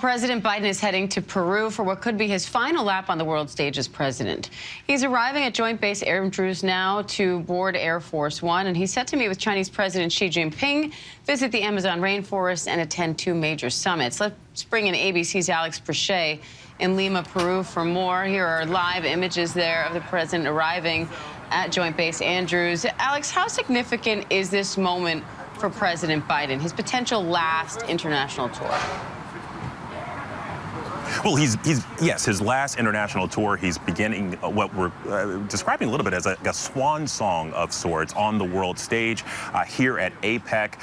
President Biden is heading to Peru for what could be his final lap on the world stage as president. He's arriving at Joint Base Andrews now to board Air Force One, and he's set to meet with Chinese President Xi Jinping, visit the Amazon rainforest, and attend two major summits. Let's bring in ABC's Alex Presha in Lima, Peru for more. Here are live images there of the president arriving at Joint Base Andrews. Alex, how significant is this moment for President Biden, his potential last international tour? Well, yes, his last international tour. He's beginning what we're describing a little bit as a swan song of sorts on the world stage here at APEC,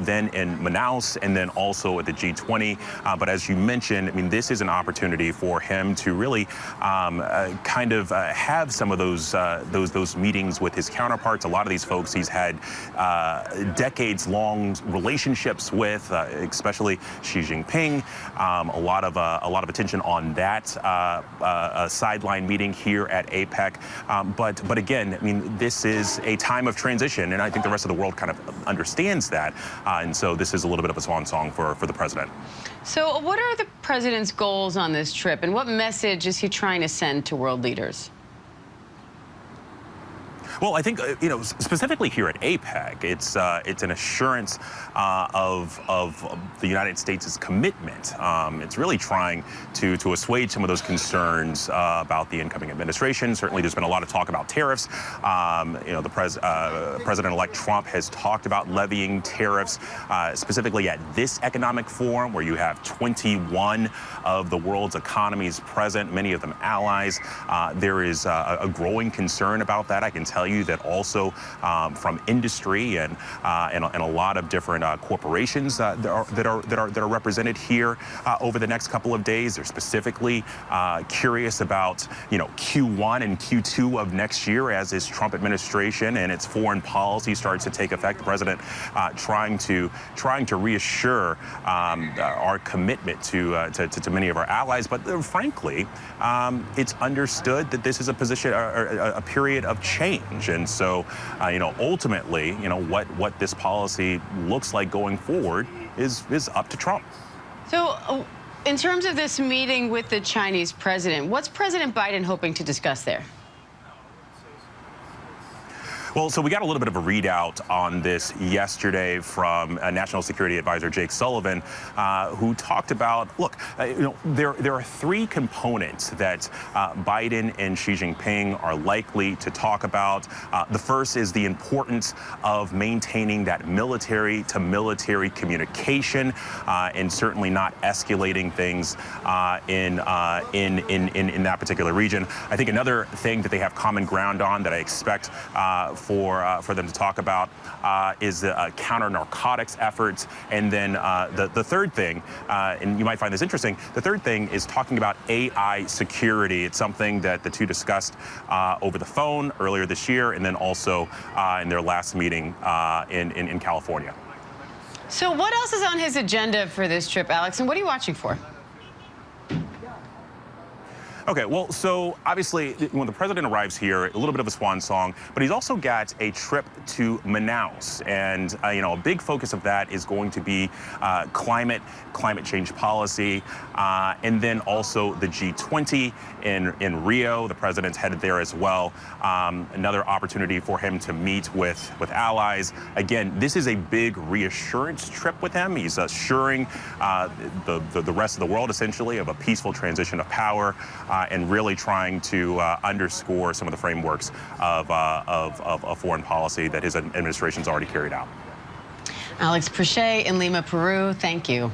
then in Manaus, and then also at the G20. But as you mentioned, I mean, this is an opportunity for him to really have some of those meetings with his counterparts. A lot of these folks he's had decades-long relationships with, especially Xi Jinping. A lot of attention on that sideline meeting here at APEC. But again, I mean, this is a time of transition, and I think the rest of the world kind of understands that. And so this is a little bit of a swan song for the president. So what are the president's goals on this trip, and what message is he trying to send to world leaders? Well, I think, specifically here at APEC, it's an assurance of the United States' commitment. It's really trying to assuage some of those concerns about the incoming administration. Certainly, there's been a lot of talk about tariffs. President-elect Trump has talked about levying tariffs, specifically at this economic forum, where you have 21 of the world's economies present, many of them allies. There is a growing concern about that. I can tell you that also from industry and a lot of different corporations that are represented here over the next couple of days. They're specifically curious about Q1 and Q2 of next year as this Trump administration and its foreign policy starts to take effect. The president trying to reassure our commitment to many of our allies, but frankly, it's understood that this is a period of change. And so, ultimately, what this policy looks like going forward is up to Trump. So, in terms of this meeting with the Chinese president, what's President Biden hoping to discuss there? Well, so we got a little bit of a readout on this yesterday from National Security Advisor Jake Sullivan, who talked about, look, there are three components that Biden and Xi Jinping are likely to talk about. The first is the importance of maintaining that military-to-military communication, and certainly not escalating things in that particular region. I think another thing that they have common ground on that I expect for them to talk about is the counter-narcotics efforts. And then the third thing, and you might find this interesting, the third thing is talking about AI security. It's something that the two discussed over the phone earlier this year, and then also in their last meeting in California. So what else is on his agenda for this trip, Alex, and what are you watching for? Okay, well, so obviously when the president arrives here, a little bit of a swan song, but he's also got a trip to Manaus. And, a big focus of that is going to be climate change policy, and then also the G20 in Rio. The president's headed there as well. Another opportunity for him to meet with allies. Again, this is a big reassurance trip with him. He's assuring the rest of the world, essentially, of a peaceful transition of power. And really trying to underscore some of the frameworks of foreign policy that his administration's already carried out. Alex Presha in Lima, Peru, thank you.